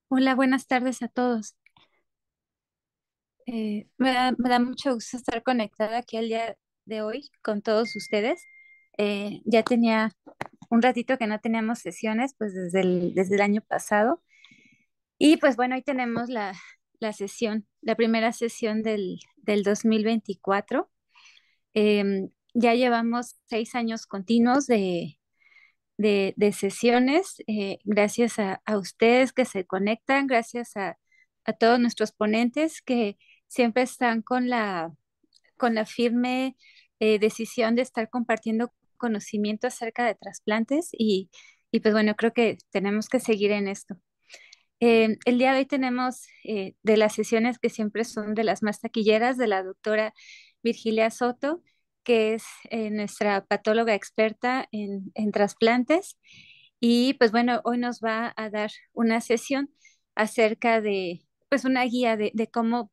Hola, buenas tardes a todos. Me da mucho gusto estar conectada aquí el día de hoy con todos ustedes. Ya tenía un ratito que no teníamos sesiones, pues desde el año pasado. Y pues bueno, hoy tenemos la sesión, la primera sesión del 2024. Ya llevamos 6 años continuos de sesiones, gracias a ustedes que se conectan, gracias a todos nuestros ponentes que siempre están con la firme decisión de estar compartiendo conocimiento acerca de trasplantes y pues bueno, creo que tenemos que seguir en esto. El día de hoy tenemos de las sesiones que siempre son de las más taquilleras de la doctora Virgilia Soto, que es nuestra patóloga experta en trasplantes. Y pues bueno, hoy nos va a dar una sesión acerca de, pues una guía de cómo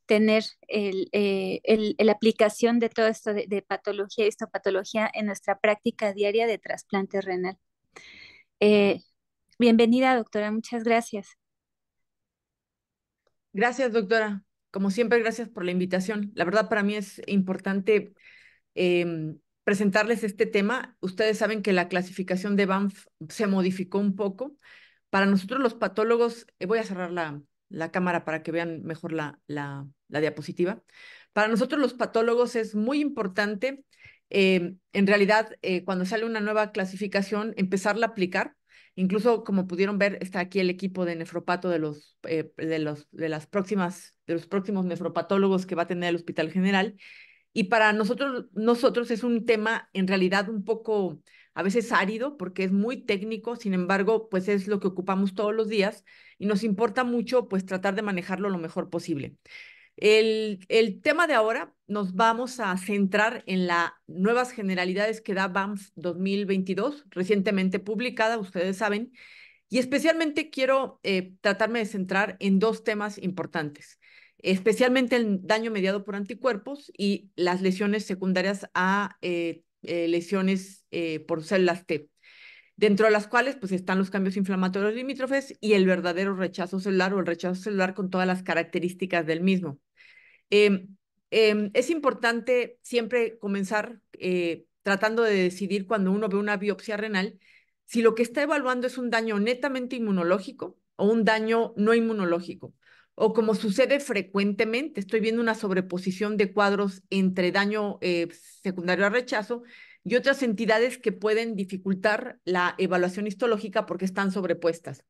tener la aplicación de todo esto de patología y histopatología en nuestra práctica diaria de trasplante renal. Eh, Bienvenida, doctora, muchas gracias. Gracias, doctora. Como siempre, gracias por la invitación. La verdad, para mí es importante presentarles este tema. Ustedes saben que la clasificación de Banff se modificó un poco. Para nosotros los patólogos, voy a cerrar la cámara para que vean mejor la diapositiva. Para nosotros los patólogos es muy importante, en realidad, cuando sale una nueva clasificación, empezarla a aplicar. Incluso, como pudieron ver, está aquí el equipo de nefropato de los próximos nefropatólogos que va a tener el Hospital General. Y para nosotros es un tema en realidad un poco a veces árido porque es muy técnico, sin embargo, pues es lo que ocupamos todos los días y nos importa mucho pues tratar de manejarlo lo mejor posible. El tema de ahora nos vamos a centrar en las nuevas generalidades que da BAMF 2022, recientemente publicada, ustedes saben, y especialmente quiero tratarme de centrar en dos temas importantes, especialmente el daño mediado por anticuerpos y las lesiones secundarias a lesiones por células T, dentro de las cuales pues están los cambios inflamatorios limítrofes y el verdadero rechazo celular o el rechazo celular con todas las características del mismo. Eh, es importante siempre comenzar tratando de decidir cuando uno ve una biopsia renal si lo que está evaluando es un daño netamente inmunológico o un daño no inmunológico. O como sucede frecuentemente, estoy viendo una sobreposición de cuadros entre daño secundario a rechazo y otras entidades que pueden dificultar la evaluación histológica porque están sobrepuestas.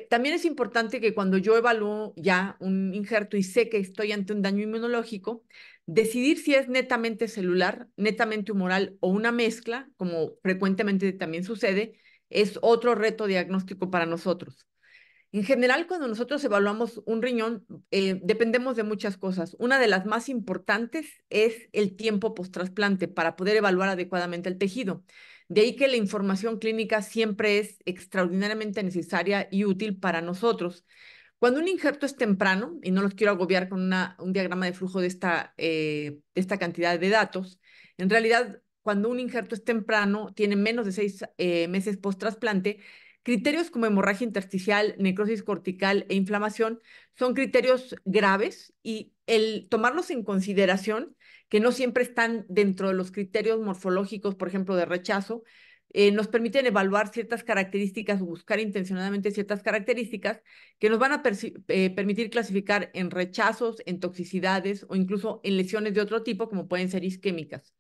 También es importante que cuando yo evalúo ya un injerto y sé que estoy ante un daño inmunológico, decidir si es netamente celular, netamente humoral o una mezcla, como frecuentemente también sucede, es otro reto diagnóstico para nosotros. En general, cuando nosotros evaluamos un riñón, dependemos de muchas cosas. Una de las más importantes es el tiempo post-trasplante para poder evaluar adecuadamente el tejido. De ahí que la información clínica siempre es extraordinariamente necesaria y útil para nosotros. Cuando un injerto es temprano, y no los quiero agobiar con un diagrama de flujo de esta cantidad de datos, en realidad, cuando un injerto es temprano, tiene menos de 6 meses post-trasplante, criterios como hemorragia intersticial, necrosis cortical e inflamación son criterios graves y el tomarlos en consideración, que no siempre están dentro de los criterios morfológicos, por ejemplo, de rechazo, nos permiten evaluar ciertas características o buscar intencionadamente ciertas características que nos van a permitir clasificar en rechazos, en toxicidades o incluso en lesiones de otro tipo, como pueden ser isquémicas.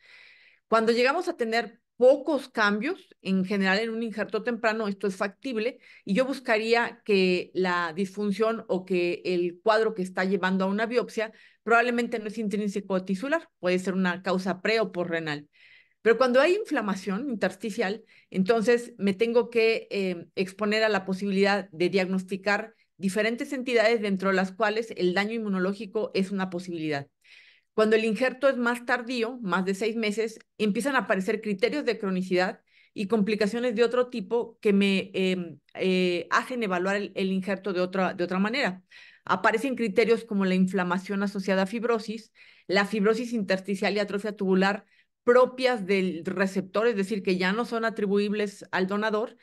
Cuando llegamos a tener pocos cambios, en general en un injerto temprano, esto es factible y yo buscaría que la disfunción o que el cuadro que está llevando a una biopsia probablemente no es intrínseco tisular, puede ser una causa pre o renal. Pero cuando hay inflamación intersticial, entonces me tengo que exponer a la posibilidad de diagnosticar diferentes entidades dentro de las cuales el daño inmunológico es una posibilidad. Cuando el injerto es más tardío, más de 6 meses, empiezan a aparecer criterios de cronicidad y complicaciones de otro tipo que me hacen evaluar el injerto de otra manera. Aparecen criterios como la inflamación asociada a fibrosis, la fibrosis intersticial y atrofia tubular propias del receptor, es decir, que ya no son atribuibles al donador,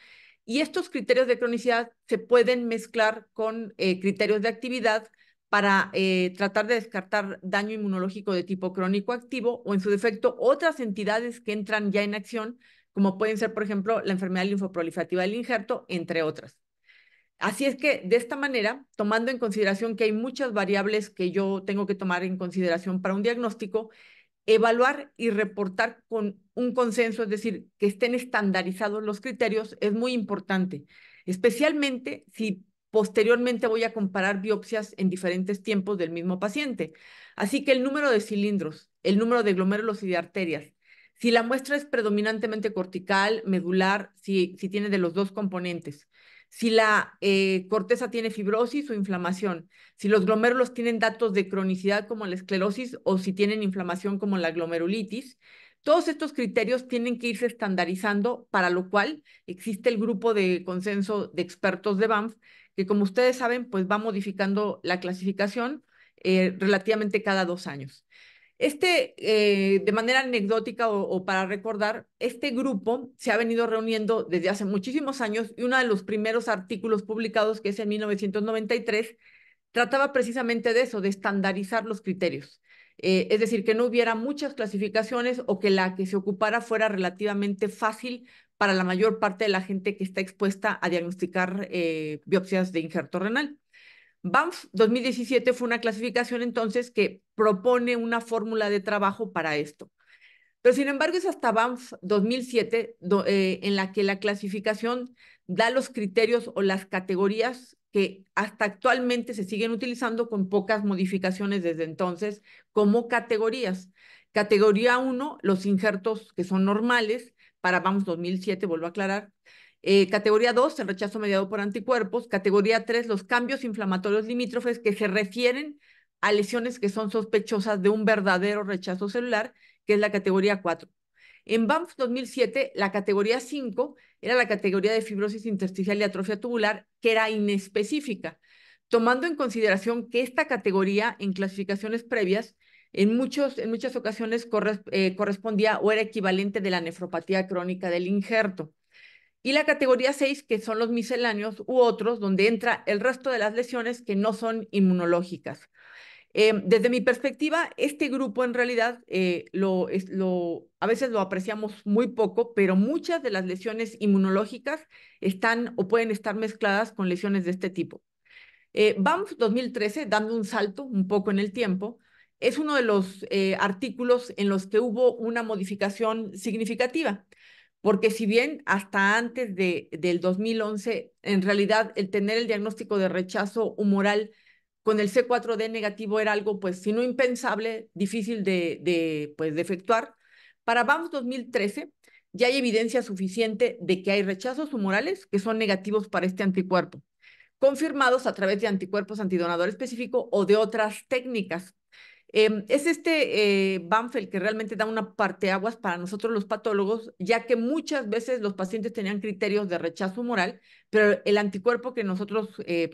Y estos criterios de cronicidad se pueden mezclar con criterios de actividad para tratar de descartar daño inmunológico de tipo crónico activo o, en su defecto, otras entidades que entran ya en acción, como pueden ser, por ejemplo, la enfermedad linfoproliferativa del injerto, entre otras. Así es que, de esta manera, tomando en consideración que hay muchas variables que yo tengo que tomar en consideración para un diagnóstico, evaluar y reportar con un consenso, es decir, que estén estandarizados los criterios, es muy importante, especialmente si posteriormente voy a comparar biopsias en diferentes tiempos del mismo paciente. Así que el número de cilindros, el número de glomérulos y de arterias, si la muestra es predominantemente cortical, medular, si tiene de los dos componentes, si la corteza tiene fibrosis o inflamación, si los glomérulos tienen datos de cronicidad como la esclerosis o si tienen inflamación como la glomerulitis. Todos estos criterios tienen que irse estandarizando, para lo cual existe el grupo de consenso de expertos de BANF, que, como ustedes saben, pues va modificando la clasificación relativamente cada 2 años. De manera anecdótica o para recordar, este grupo se ha venido reuniendo desde hace muchísimos años, y uno de los primeros artículos publicados, que es en 1993, trataba precisamente de eso, de estandarizar los criterios. Es decir, que no hubiera muchas clasificaciones o que la que se ocupara fuera relativamente fácil para la mayor parte de la gente que está expuesta a diagnosticar biopsias de injerto renal. BANF 2017 fue una clasificación entonces que propone una fórmula de trabajo para esto. Pero, sin embargo, es hasta BANF 2007 en la que la clasificación da los criterios o las categorías que hasta actualmente se siguen utilizando, con pocas modificaciones desde entonces, como categorías. Categoría 1, los injertos que son normales, para BANF 2007, vuelvo a aclarar. Categoría 2, el rechazo mediado por anticuerpos. Categoría 3, los cambios inflamatorios limítrofes, que se refieren a lesiones que son sospechosas de un verdadero rechazo celular, que es la categoría 4. En BANF 2007, la categoría 5 era la categoría de fibrosis intersticial y atrofia tubular, que era inespecífica, tomando en consideración que esta categoría, en clasificaciones previas, en muchas ocasiones correspondía o era equivalente de la nefropatía crónica del injerto. Y la categoría 6, que son los misceláneos u otros, donde entra el resto de las lesiones que no son inmunológicas. Desde mi perspectiva, este grupo en realidad a veces lo apreciamos muy poco, pero muchas de las lesiones inmunológicas están o pueden estar mezcladas con lesiones de este tipo. BANF 2013, dando un salto un poco en el tiempo, es uno de los artículos en los que hubo una modificación significativa, porque si bien hasta antes del 2011, en realidad el tener el diagnóstico de rechazo humoral con el C4D negativo era algo, pues, si no impensable, difícil pues, de efectuar. Para BAMF 2013 ya hay evidencia suficiente de que hay rechazos humorales que son negativos para este anticuerpo, confirmados a través de anticuerpos antidonador específico o de otras técnicas. Es BANF el que realmente da una parteaguas para nosotros los patólogos, ya que muchas veces los pacientes tenían criterios de rechazo humoral, pero el anticuerpo que nosotros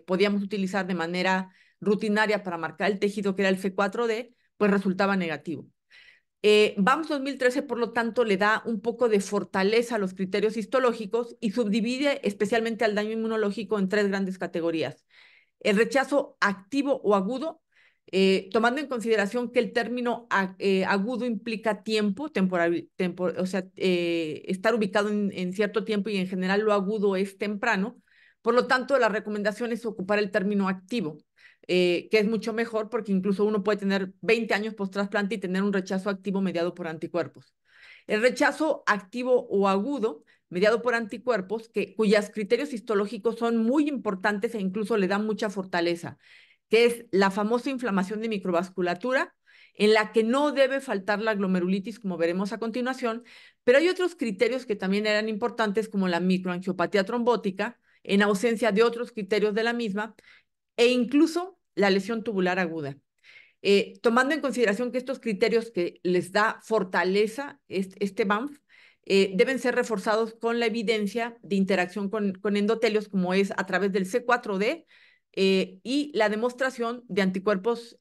podíamos utilizar de manera rutinaria para marcar el tejido, que era el C4D, pues resultaba negativo. BAMS 2013, por lo tanto, le da un poco de fortaleza a los criterios histológicos y subdivide especialmente al daño inmunológico en tres grandes categorías: el rechazo activo o agudo, tomando en consideración que el término agudo implica tiempo, o sea, estar ubicado en cierto tiempo, y en general lo agudo es temprano. Por lo tanto, la recomendación es ocupar el término activo, que es mucho mejor, porque incluso uno puede tener 20 años post-trasplante y tener un rechazo activo mediado por anticuerpos. El rechazo activo o agudo mediado por anticuerpos, cuyos criterios histológicos son muy importantes e incluso le dan mucha fortaleza, que es la famosa inflamación de microvasculatura, en la que no debe faltar la glomerulitis, como veremos a continuación, pero hay otros criterios que también eran importantes, como la microangiopatía trombótica, en ausencia de otros criterios de la misma, e incluso la lesión tubular aguda. Tomando en consideración que estos criterios que les da fortaleza BANF deben ser reforzados con la evidencia de interacción con endotelios, como es a través del C4D, y la demostración de anticuerpos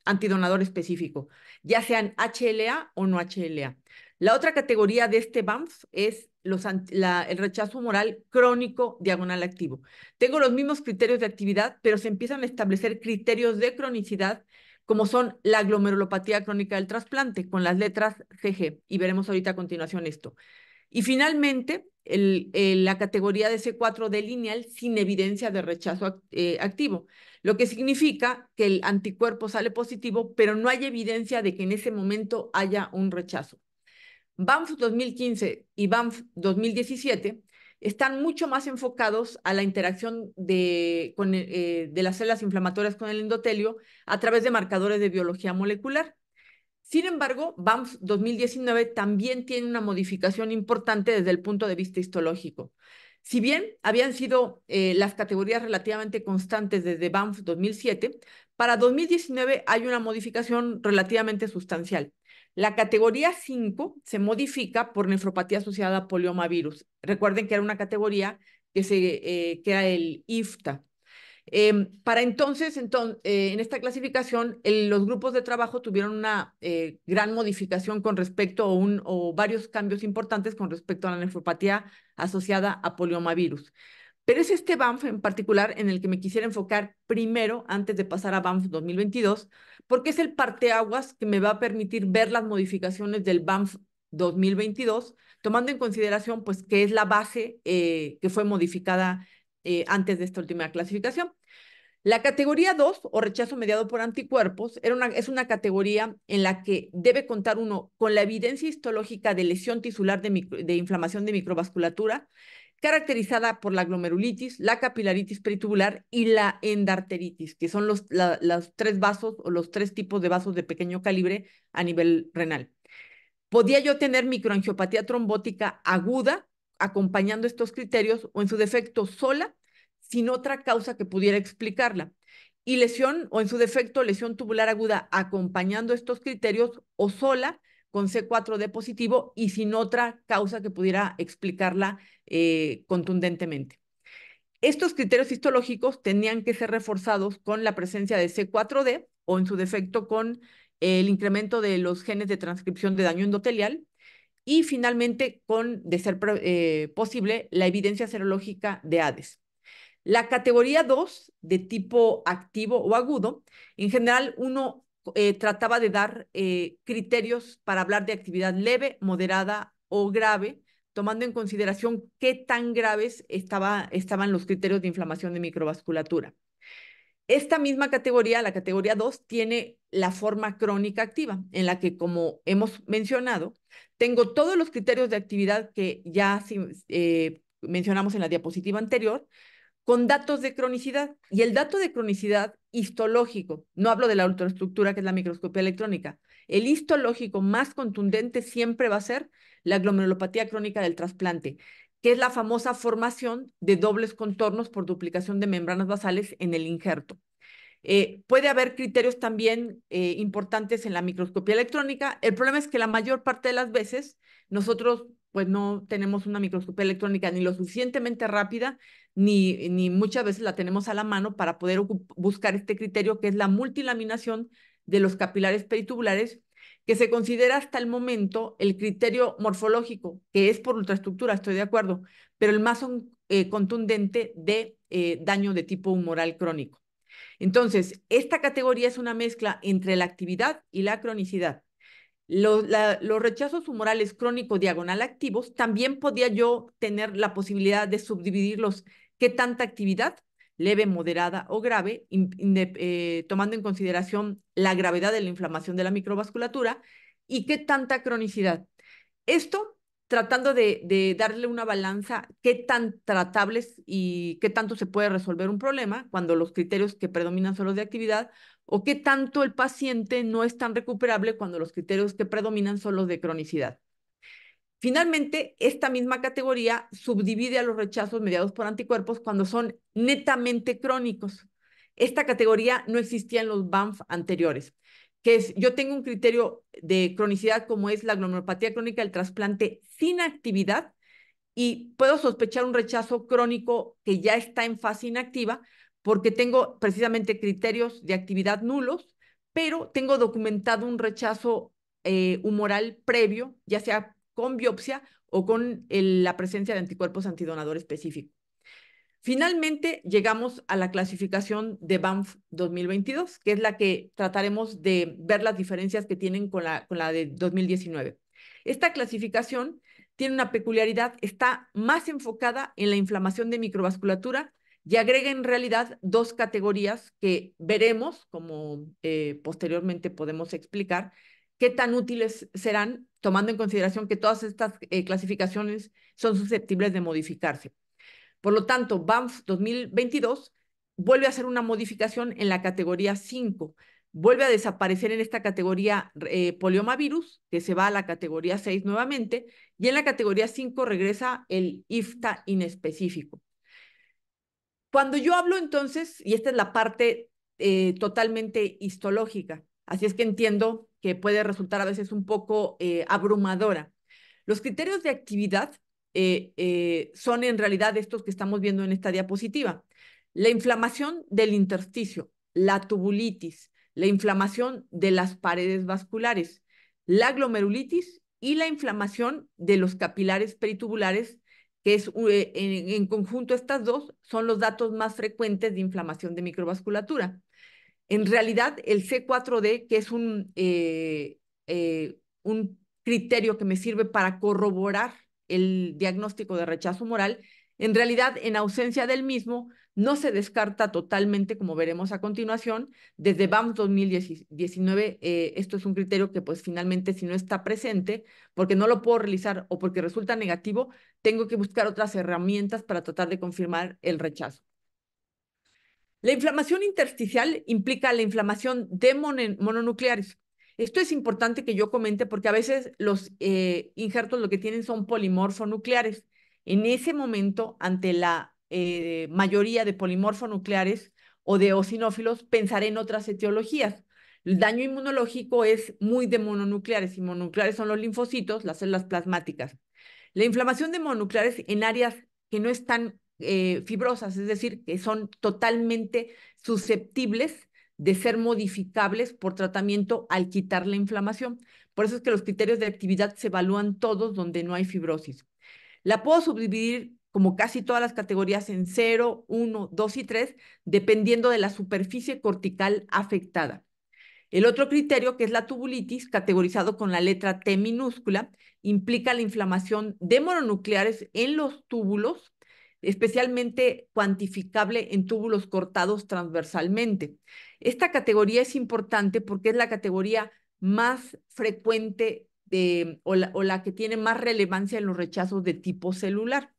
antidonador específico, ya sean HLA o no HLA. La otra categoría de este BAMF es el rechazo humoral crónico diagonal activo. Tengo los mismos criterios de actividad, pero se empiezan a establecer criterios de cronicidad, como son la glomerulopatía crónica del trasplante, con las letras CG, y veremos ahorita a continuación esto. Y finalmente, la categoría de C4D lineal sin evidencia de rechazo activo, lo que significa que el anticuerpo sale positivo, pero no hay evidencia de que en ese momento haya un rechazo. BAMF 2015 y BAMF 2017 están mucho más enfocados a la interacción de las células inflamatorias con el endotelio a través de marcadores de biología molecular. Sin embargo, BAMF 2019 también tiene una modificación importante desde el punto de vista histológico. Si bien habían sido las categorías relativamente constantes desde BAMF 2007, para 2019 hay una modificación relativamente sustancial. La categoría 5 se modifica por nefropatía asociada a poliomavirus. Recuerden que era una categoría que era el IFTA. Para entonces, en esta clasificación, los grupos de trabajo tuvieron una gran modificación con respecto o varios cambios importantes con respecto a la nefropatía asociada a poliomavirus. Pero es este BAMF en particular en el que me quisiera enfocar primero antes de pasar a BAMF 2022, porque es el parteaguas que me va a permitir ver las modificaciones del BAMF 2022, tomando en consideración pues que es la base que fue modificada antes de esta última clasificación. La categoría 2 o rechazo mediado por anticuerpos es una categoría en la que debe contar uno con la evidencia histológica de lesión tisular de inflamación de microvasculatura, caracterizada por la glomerulitis, la capilaritis peritubular y la endarteritis, que son los tres vasos o los tres tipos de vasos de pequeño calibre a nivel renal. Podía yo tener microangiopatía trombótica aguda acompañando estos criterios o en su defecto sola, sin otra causa que pudiera explicarla. Y lesión o en su defecto lesión tubular aguda acompañando estos criterios o sola con C4D positivo y sin otra causa que pudiera explicarla contundentemente. Estos criterios histológicos tenían que ser reforzados con la presencia de C4D o en su defecto con el incremento de los genes de transcripción de daño endotelial y finalmente con, de ser posible, la evidencia serológica de ADES. La categoría 2 de tipo activo o agudo, en general uno trataba de dar criterios para hablar de actividad leve, moderada o grave, tomando en consideración qué tan graves estaban los criterios de inflamación de microvasculatura. Esta misma categoría, la categoría 2, tiene la forma crónica activa, en la que, como hemos mencionado, tengo todos los criterios de actividad que ya mencionamos en la diapositiva anterior, con datos de cronicidad. Y el dato de cronicidad histológico, no hablo de la ultraestructura, que es la microscopía electrónica, el histológico más contundente siempre va a ser la glomerulopatía crónica del trasplante, que es la famosa formación de dobles contornos por duplicación de membranas basales en el injerto. Puede haber criterios también importantes en la microscopía electrónica. El problema es que la mayor parte de las veces nosotros pues no tenemos una microscopía electrónica ni lo suficientemente rápida, ni muchas veces la tenemos a la mano para poder buscar este criterio que es la multilaminación de los capilares peritubulares, que se considera hasta el momento el criterio morfológico, que es por ultraestructura, estoy de acuerdo, pero el más contundente de daño de tipo humoral crónico. Entonces, esta categoría es una mezcla entre la actividad y la cronicidad. Los rechazos humorales crónico diagonal activos, también podía yo tener la posibilidad de subdividirlos. ¿Qué tanta actividad? Leve, moderada o grave, tomando en consideración la gravedad de la inflamación de la microvasculatura y qué tanta cronicidad. Esto tratando de darle una balanza, qué tan tratables y qué tanto se puede resolver un problema cuando los criterios que predominan son los de actividad, o qué tanto el paciente no es tan recuperable cuando los criterios que predominan son los de cronicidad. Finalmente, esta misma categoría subdivide a los rechazos mediados por anticuerpos cuando son netamente crónicos. Esta categoría no existía en los BAMF anteriores, que es, yo tengo un criterio de cronicidad como es la glomerulopatía crónica del trasplante sin actividad y puedo sospechar un rechazo crónico que ya está en fase inactiva porque tengo precisamente criterios de actividad nulos, pero tengo documentado un rechazo humoral previo, ya sea con biopsia o con la presencia de anticuerpos antidonador específicos. Finalmente, llegamos a la clasificación de Banff 2022, que es la que trataremos de ver las diferencias que tienen con la de 2019. Esta clasificación tiene una peculiaridad, está más enfocada en la inflamación de microvasculatura y agrega en realidad dos categorías que veremos, como posteriormente podemos explicar, qué tan útiles serán, tomando en consideración que todas estas clasificaciones son susceptibles de modificarse. Por lo tanto, Banff 2022 vuelve a hacer una modificación en la categoría 5. Vuelve a desaparecer en esta categoría poliomavirus, que se va a la categoría 6 nuevamente, y en la categoría 5 regresa el IFTA inespecífico. Cuando yo hablo entonces, y esta es la parte totalmente histológica, así es que entiendo que puede resultar a veces un poco abrumadora. Los criterios de actividad son en realidad estos que estamos viendo en esta diapositiva. La inflamación del intersticio, la tubulitis, la inflamación de las paredes vasculares, la glomerulitis y la inflamación de los capilares peritubulares, que es en conjunto estas dos son los datos más frecuentes de inflamación de microvasculatura. En realidad, el C4D, que es un criterio que me sirve para corroborar el diagnóstico de rechazo humoral, en realidad, en ausencia del mismo, no se descarta totalmente, como veremos a continuación. Desde BAMS 2019, esto es un criterio que pues finalmente si no está presente, porque no lo puedo realizar o porque resulta negativo, tengo que buscar otras herramientas para tratar de confirmar el rechazo. La inflamación intersticial implica la inflamación de mononucleares. Esto es importante que yo comente porque a veces los injertos lo que tienen son polimorfonucleares. En ese momento, ante la mayoría de polimorfonucleares o de eosinófilos, pensaré en otras etiologías. El daño inmunológico es muy de mononucleares y mononucleares son los linfocitos, las células plasmáticas. La inflamación de mononucleares en áreas que no están fibrosas, es decir, que son totalmente susceptibles de ser modificables por tratamiento al quitar la inflamación. Por eso es que los criterios de actividad se evalúan todos donde no hay fibrosis. La puedo subdividir como casi todas las categorías en 0, 1, 2 y 3, dependiendo de la superficie cortical afectada. El otro criterio, que es la tubulitis, categorizado con la letra T minúscula, implica la inflamación de mononucleares en los túbulos, especialmente cuantificable en túbulos cortados transversalmente. Esta categoría es importante porque es la categoría más frecuente o la que tiene más relevancia en los rechazos de tipo celular.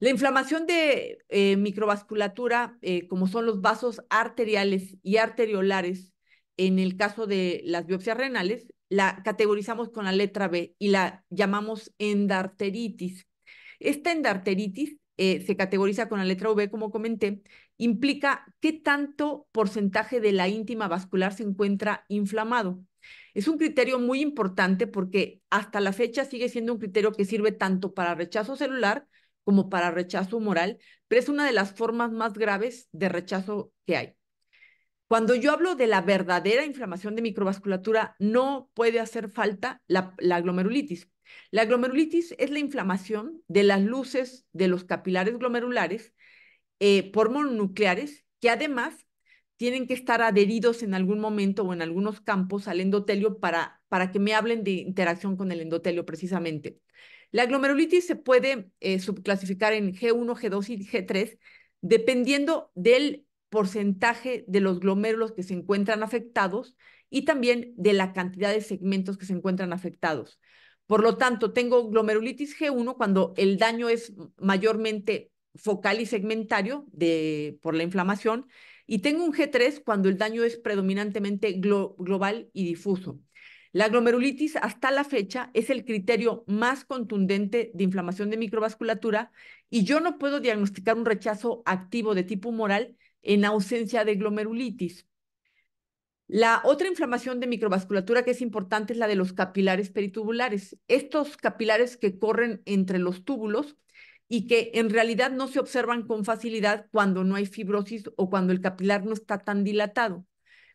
La inflamación de microvasculatura, como son los vasos arteriales y arteriolares, en el caso de las biopsias renales, la categorizamos con la letra B y la llamamos endarteritis. Esta endarteritis se categoriza con la letra V, como comenté, implica qué tanto porcentaje de la íntima vascular se encuentra inflamado. Es un criterio muy importante porque hasta la fecha sigue siendo un criterio que sirve tanto para rechazo celular como para rechazo humoral, pero es una de las formas más graves de rechazo que hay. Cuando yo hablo de la verdadera inflamación de microvasculatura, no puede hacer falta la glomerulitis. La glomerulitis es la inflamación de las luces de los capilares glomerulares por mononucleares que además tienen que estar adheridos en algún momento o en algunos campos al endotelio para que me hablen de interacción con el endotelio precisamente. La glomerulitis se puede subclasificar en G1, G2 y G3 dependiendo del porcentaje de los glomérulos que se encuentran afectados y también de la cantidad de segmentos que se encuentran afectados. Por lo tanto, tengo glomerulitis G1 cuando el daño es mayormente focal y segmentario por la inflamación, y tengo un G3 cuando el daño es predominantemente global y difuso. La glomerulitis hasta la fecha es el criterio más contundente de inflamación de microvasculatura y yo no puedo diagnosticar un rechazo activo de tipo humoral en ausencia de glomerulitis. La otra inflamación de microvasculatura que es importante es la de los capilares peritubulares. Estos capilares que corren entre los túbulos y que en realidad no se observan con facilidad cuando no hay fibrosis o cuando el capilar no está tan dilatado.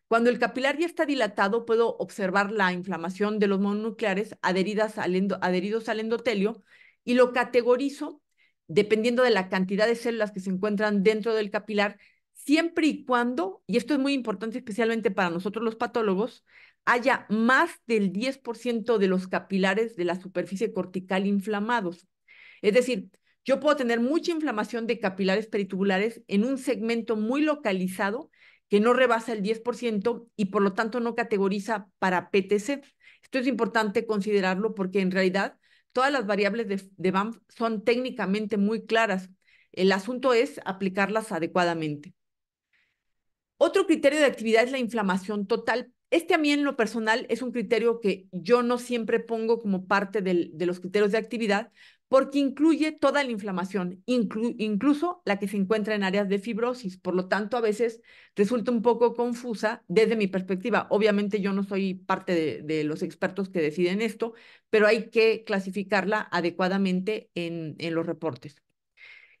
Cuando el capilar ya está dilatado, puedo observar la inflamación de los mononucleares adheridos al endotelio y lo categorizo dependiendo de la cantidad de células que se encuentran dentro del capilar, siempre y cuando, y esto es muy importante especialmente para nosotros los patólogos, haya más del 10% de los capilares de la superficie cortical inflamados. Es decir, yo puedo tener mucha inflamación de capilares peritubulares en un segmento muy localizado que no rebasa el 10% y por lo tanto no categoriza para PTC. Esto es importante considerarlo porque en realidad todas las variables de BAMF son técnicamente muy claras. El asunto es aplicarlas adecuadamente. Otro criterio de actividad es la inflamación total. Este a mí en lo personal es un criterio que yo no siempre pongo como parte de los criterios de actividad porque incluye toda la inflamación, incluso la que se encuentra en áreas de fibrosis. Por lo tanto, a veces resulta un poco confusa desde mi perspectiva. Obviamente yo no soy parte de los expertos que deciden esto, pero hay que clasificarla adecuadamente en los reportes.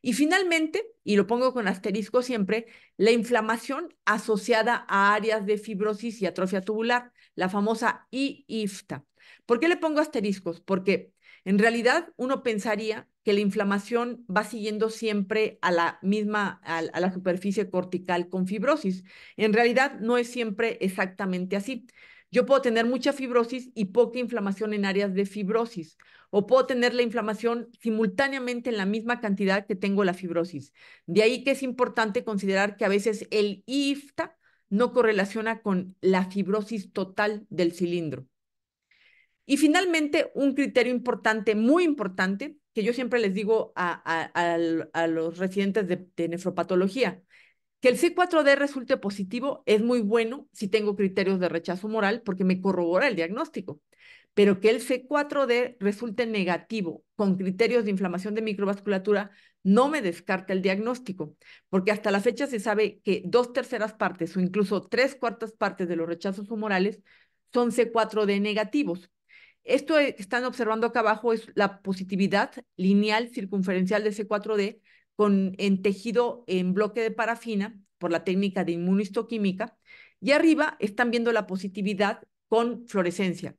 Y finalmente, y lo pongo con asterisco siempre, la inflamación asociada a áreas de fibrosis y atrofia tubular, la famosa IIFTA. ¿Por qué le pongo asteriscos? Porque en realidad uno pensaría que la inflamación va siguiendo siempre a la misma, a la superficie cortical con fibrosis. En realidad no es siempre exactamente así. Yo puedo tener mucha fibrosis y poca inflamación en áreas de fibrosis o puedo tener la inflamación simultáneamente en la misma cantidad que tengo la fibrosis. De ahí que es importante considerar que a veces el IFTA no correlaciona con la fibrosis total del cilindro. Y finalmente, un criterio importante, muy importante, que yo siempre les digo a los residentes de nefropatología, que el C4D resulte positivo es muy bueno si tengo criterios de rechazo moral porque me corrobora el diagnóstico, pero que el C4D resulte negativo con criterios de inflamación de microvasculatura no me descarta el diagnóstico, porque hasta la fecha se sabe que 2/3 partes o incluso 3/4 partes de los rechazos humorales son C4D negativos. Esto que están observando acá abajo es la positividad lineal circunferencial de C4D en tejido en bloque de parafina por la técnica de inmunistoquímica. Y arriba están viendo la positividad con fluorescencia.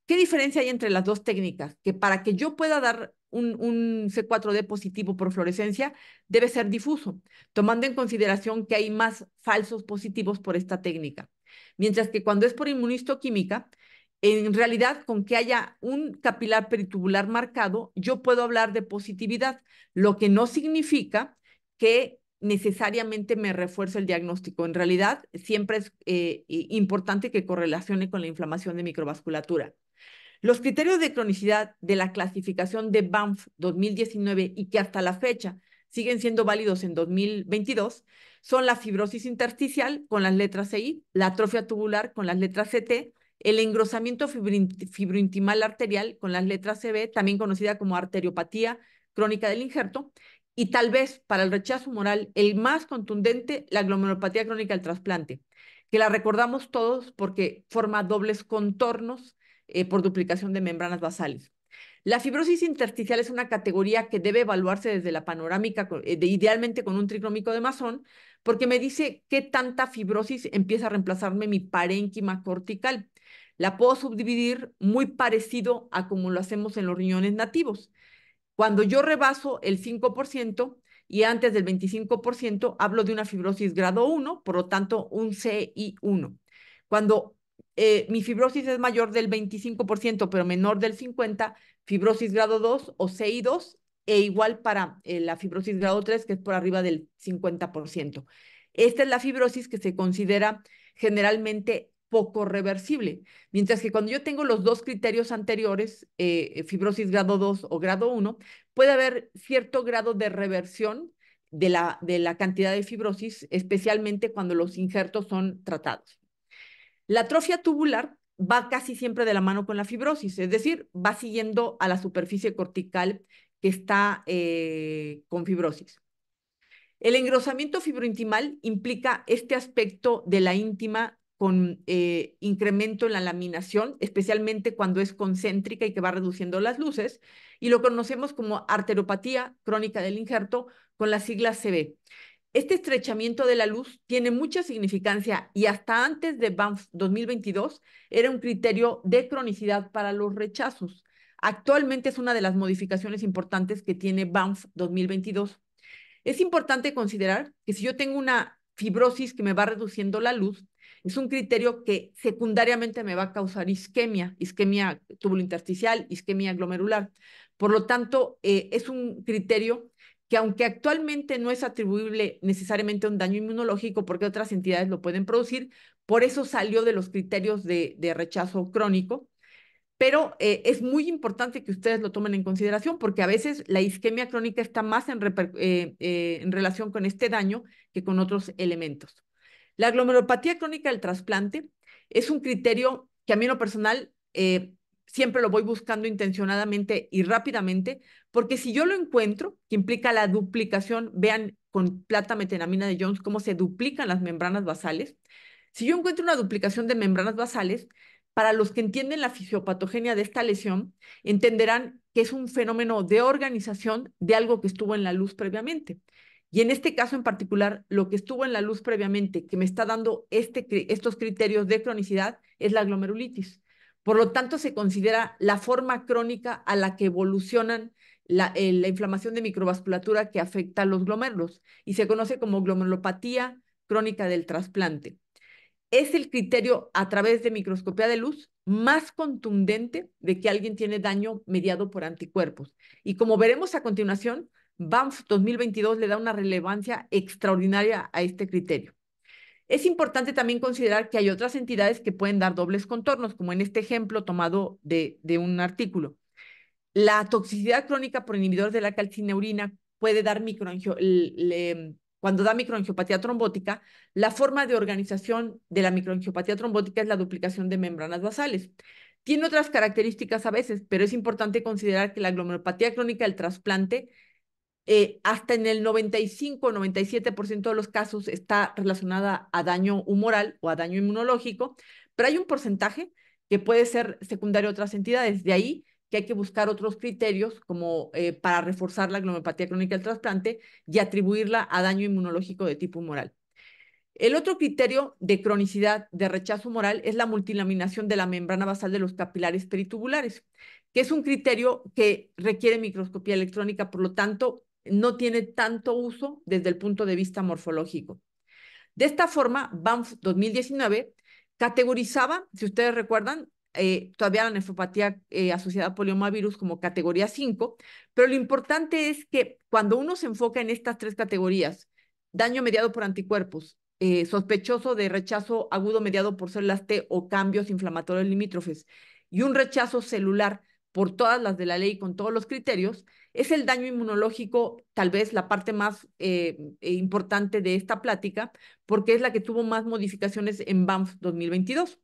¿Qué diferencia hay entre las dos técnicas? Que para que yo pueda dar un C4D positivo por fluorescencia, debe ser difuso, tomando en consideración que hay más falsos positivos por esta técnica. Mientras que cuando es por inmunistoquímica, en realidad, con que haya un capilar peritubular marcado, yo puedo hablar de positividad, lo que no significa que necesariamente me refuerce el diagnóstico. En realidad, siempre es importante que correlacione con la inflamación de microvasculatura. Los criterios de cronicidad de la clasificación de Banff 2019 y que hasta la fecha siguen siendo válidos en 2022 son la fibrosis intersticial con las letras CI, la atrofia tubular con las letras CT, el engrosamiento fibrointimal arterial con las letras CB, también conocida como arteriopatía crónica del injerto, y tal vez para el rechazo humoral el más contundente, la glomerulopatía crónica del trasplante, que la recordamos todos porque forma dobles contornos por duplicación de membranas basales. La fibrosis intersticial es una categoría que debe evaluarse desde la panorámica, idealmente con un tricrómico de Masson, porque me dice qué tanta fibrosis empieza a reemplazarme mi parénquima cortical. La puedo subdividir muy parecido a como lo hacemos en los riñones nativos. Cuando yo rebaso el 5% y antes del 25%, hablo de una fibrosis grado 1, por lo tanto, un CI1. Cuando mi fibrosis es mayor del 25%, pero menor del 50%, fibrosis grado 2 o CI2, e igual para la fibrosis grado 3, que es por arriba del 50%. Esta es la fibrosis que se considera generalmente poco reversible. Mientras que cuando yo tengo los dos criterios anteriores, fibrosis grado 2 o grado 1, puede haber cierto grado de reversión de la cantidad de fibrosis, especialmente cuando los injertos son tratados. La atrofia tubular va casi siempre de la mano con la fibrosis, es decir, va siguiendo a la superficie cortical que está con fibrosis. El engrosamiento fibrointimal implica este aspecto de la íntima con incremento en la laminación, especialmente cuando es concéntrica y que va reduciendo las luces, y lo conocemos como arteriopatía crónica del injerto con las siglas CB. Este estrechamiento de la luz tiene mucha significancia y hasta antes de Banff 2022 era un criterio de cronicidad para los rechazos. Actualmente es una de las modificaciones importantes que tiene Banff 2022. Es importante considerar que si yo tengo una fibrosis que me va reduciendo la luz, es un criterio que secundariamente me va a causar isquemia, isquemia tubulointersticial, isquemia glomerular. Por lo tanto, es un criterio que aunque actualmente no es atribuible necesariamente a un daño inmunológico, porque otras entidades lo pueden producir, por eso salió de los criterios de rechazo crónico, pero es muy importante que ustedes lo tomen en consideración porque a veces la isquemia crónica está más en relación con este daño que con otros elementos. La glomerulopatía crónica del trasplante es un criterio que a mí en lo personal siempre lo voy buscando intencionadamente y rápidamente, porque si yo lo encuentro, que implica la duplicación, vean con plata metenamina de Jones cómo se duplican las membranas basales. Si yo encuentro una duplicación de membranas basales, para los que entienden la fisiopatogenia de esta lesión, entenderán que es un fenómeno de organización de algo que estuvo en la luz previamente. Y en este caso en particular, lo que estuvo en la luz previamente, que me está dando estos criterios de cronicidad, es la glomerulitis. Por lo tanto, se considera la forma crónica a la que evolucionan la inflamación de microvasculatura que afecta a los glomérulos y se conoce como glomerulopatía crónica del trasplante. Es el criterio a través de microscopía de luz más contundente de que alguien tiene daño mediado por anticuerpos. Y como veremos a continuación, Banff 2022 le da una relevancia extraordinaria a este criterio. Es importante también considerar que hay otras entidades que pueden dar dobles contornos, como en este ejemplo tomado de un artículo. La toxicidad crónica por inhibidores de la calcineurina puede dar cuando da microangiopatía trombótica, la forma de organización de la microangiopatía trombótica es la duplicación de membranas basales. Tiene otras características a veces, pero es importante considerar que la glomerulopatía crónica del trasplante, hasta en el 95 o 97% de los casos está relacionada a daño humoral o a daño inmunológico, pero hay un porcentaje que puede ser secundario a otras entidades. De ahí que hay que buscar otros criterios como para reforzar la glomerulopatía crónica del trasplante y atribuirla a daño inmunológico de tipo humoral. El otro criterio de cronicidad de rechazo humoral es la multilaminación de la membrana basal de los capilares peritubulares, que es un criterio que requiere microscopía electrónica, por lo tanto, no tiene tanto uso desde el punto de vista morfológico. De esta forma, Banff 2019 categorizaba, si ustedes recuerdan, todavía la nefropatía asociada a poliomavirus como categoría 5, pero lo importante es que cuando uno se enfoca en estas tres categorías, daño mediado por anticuerpos, sospechoso de rechazo agudo mediado por células T o cambios inflamatorios limítrofes, y un rechazo celular por todas las de la ley con todos los criterios, es el daño inmunológico tal vez la parte más importante de esta plática, porque es la que tuvo más modificaciones en Banff 2022.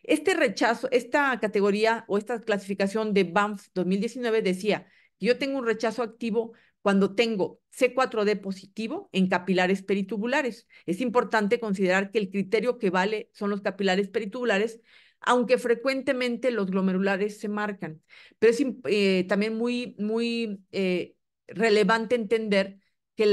Este rechazo, esta categoría o esta clasificación de Banff 2019 decía que yo tengo un rechazo activo cuando tengo C4D positivo en capilares peritubulares. Es importante considerar que el criterio que vale son los capilares peritubulares, aunque frecuentemente los glomerulares se marcan. Pero es también muy relevante entender que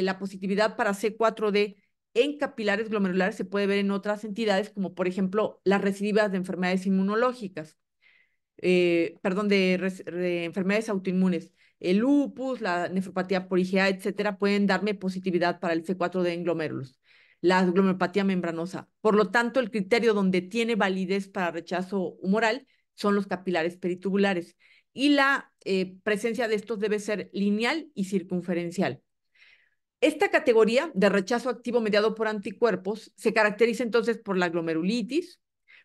la positividad para C4D en capilares glomerulares se puede ver en otras entidades, como por ejemplo las recidivas de enfermedades inmunológicas, perdón, de enfermedades autoinmunes. El lupus, la nefropatía por IgA, etcétera, pueden darme positividad para el C4D en glomérulos. La glomerulopatía membranosa. Por lo tanto, el criterio donde tiene validez para rechazo humoral son los capilares peritubulares. Y la presencia de estos debe ser lineal y circunferencial. Esta categoría de rechazo activo mediado por anticuerpos se caracteriza entonces por la glomerulitis,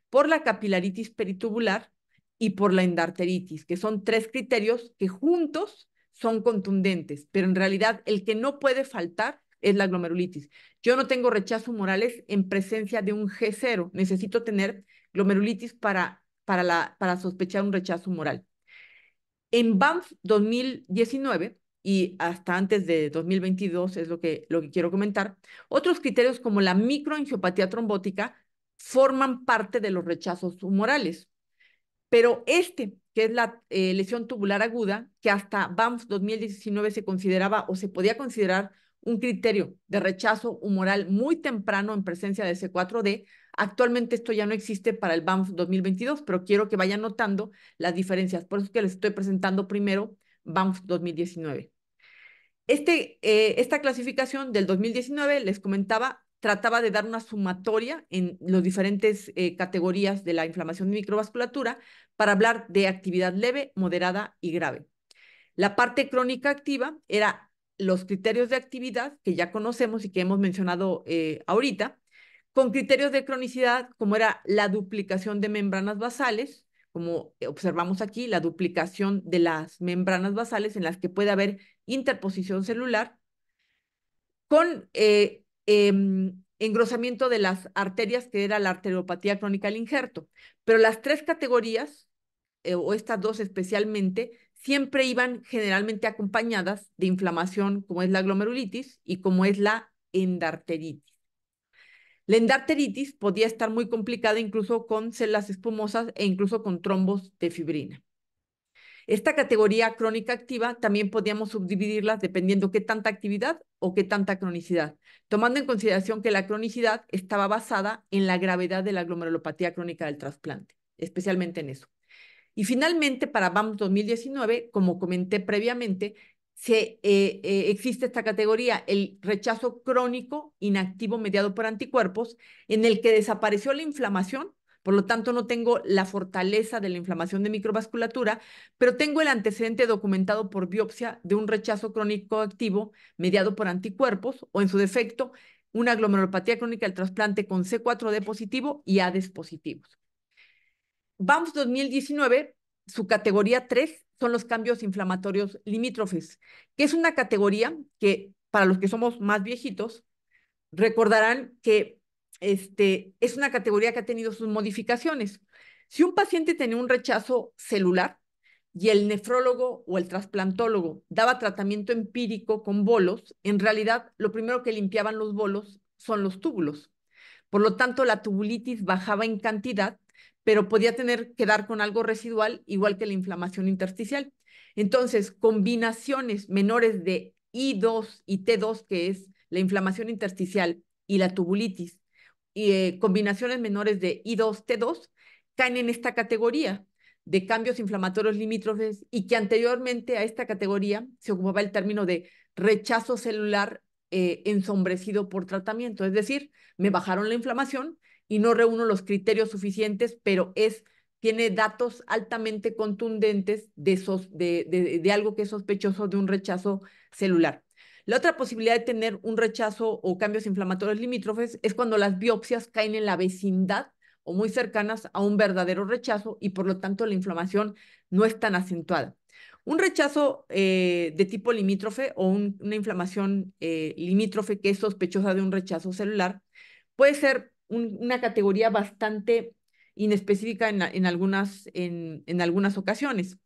por la capilaritis peritubular y por la endarteritis, que son tres criterios que juntos son contundentes, pero en realidad el que no puede faltar es la glomerulitis. Yo no tengo rechazo humorales en presencia de un G0, necesito tener glomerulitis para sospechar un rechazo humoral. En Banff 2019 y hasta antes de 2022 es lo que quiero comentar, otros criterios como la microangiopatía trombótica forman parte de los rechazos humorales. Pero que es la lesión tubular aguda, que hasta Banff 2019 se consideraba o se podía considerar un criterio de rechazo humoral muy temprano en presencia de C4D. Actualmente esto ya no existe para el BAMF 2022, pero quiero que vayan notando las diferencias. Por eso es que les estoy presentando primero BAMF 2019. Esta clasificación del 2019, les comentaba, trataba de dar una sumatoria en las diferentes categorías de la inflamación de microvasculatura para hablar de actividad leve, moderada y grave. La parte crónica activa era los criterios de actividad que ya conocemos y que hemos mencionado ahorita, con criterios de cronicidad como era la duplicación de membranas basales, como observamos aquí, la duplicación de las membranas basales en las que puede haber interposición celular, con engrosamiento de las arterias, que era la arteriopatía crónica del injerto. Pero las tres categorías, o estas dos especialmente, siempre iban generalmente acompañadas de inflamación, como es la glomerulitis y como es la endarteritis. La endarteritis podía estar muy complicada incluso con células espumosas e incluso con trombos de fibrina. Esta categoría crónica activa también podíamos subdividirlas dependiendo qué tanta actividad o qué tanta cronicidad, tomando en consideración que la cronicidad estaba basada en la gravedad de la glomerulopatía crónica del trasplante, especialmente en eso. Y finalmente, para BAMF 2019, como comenté previamente, existe esta categoría, el rechazo crónico inactivo mediado por anticuerpos, en el que desapareció la inflamación, por lo tanto no tengo la fortaleza de la inflamación de microvasculatura, pero tengo el antecedente documentado por biopsia de un rechazo crónico activo mediado por anticuerpos, o en su defecto, una glomerulopatía crónica del trasplante con C4D positivo y ADES positivos. BAMF 2019, su categoría 3 son los cambios inflamatorios limítrofes, que es una categoría que, para los que somos más viejitos, recordarán que es una categoría que ha tenido sus modificaciones. Si un paciente tenía un rechazo celular y el nefrólogo o el trasplantólogo daba tratamiento empírico con bolos, en realidad lo primero que limpiaban los bolos son los túbulos. Por lo tanto, la tubulitis bajaba en cantidad, pero podía quedar con algo residual, igual que la inflamación intersticial. Entonces, combinaciones menores de I2 y T2, que es la inflamación intersticial y la tubulitis, y combinaciones menores de I2, T2, caen en esta categoría de cambios inflamatorios limítrofes, y que anteriormente a esta categoría se ocupaba el término de rechazo celular ensombrecido por tratamiento, es decir, me bajaron la inflamación y no reúno los criterios suficientes, pero tiene datos altamente contundentes de algo que es sospechoso de un rechazo celular. La otra posibilidad de tener un rechazo o cambios inflamatorios limítrofes es cuando las biopsias caen en la vecindad o muy cercanas a un verdadero rechazo, y por lo tanto la inflamación no es tan acentuada. Un rechazo de tipo limítrofe o una inflamación limítrofe que es sospechosa de un rechazo celular puede ser una categoría bastante inespecífica en algunas ocasiones.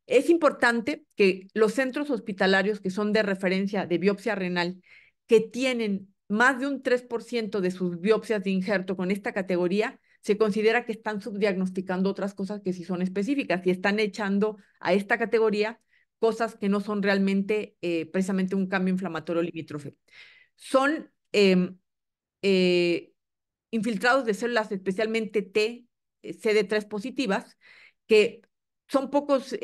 Es importante que los centros hospitalarios que son de referencia de biopsia renal, que tienen más de un 3% de sus biopsias de injerto con esta categoría, se considera que están subdiagnosticando otras cosas que sí son específicas y están echando a esta categoría cosas que no son realmente precisamente un cambio inflamatorio limítrofe. Son eh, infiltrados de células, especialmente CD3 positivas, que son pocos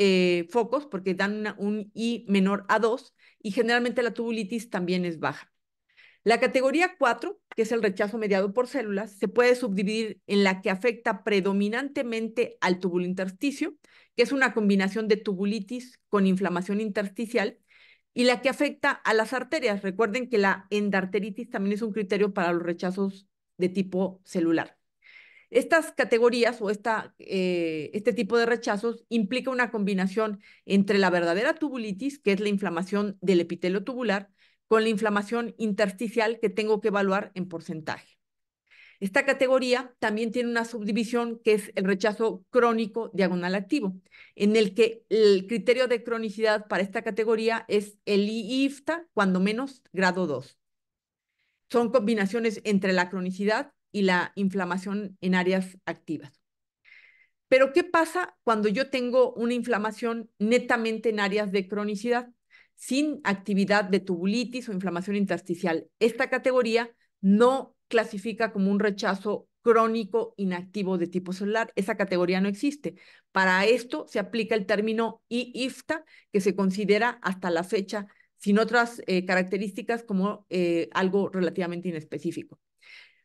focos porque dan un I menor a 2, y generalmente la tubulitis también es baja. La categoría 4, que es el rechazo mediado por células, se puede subdividir en la que afecta predominantemente al túbulo intersticio, que es una combinación de tubulitis con inflamación intersticial, y la que afecta a las arterias. Recuerden que la endarteritis también es un criterio para los rechazos de tipo celular. Estas categorías o este tipo de rechazos implica una combinación entre la verdadera tubulitis, que es la inflamación del epitelio tubular, con la inflamación intersticial que tengo que evaluar en porcentaje. Esta categoría también tiene una subdivisión que es el rechazo crónico diagonal activo, en el que el criterio de cronicidad para esta categoría es el IIFTA, cuando menos grado 2. Son combinaciones entre la cronicidad y la inflamación en áreas activas. Pero ¿qué pasa cuando yo tengo una inflamación netamente en áreas de cronicidad? sin actividad de tubulitis o inflamación intersticial. Esta categoría no clasifica como un rechazo crónico inactivo de tipo celular. Esa categoría no existe. Para esto se aplica el término IIFTA, que se considera hasta la fecha sin otras características como algo relativamente inespecífico.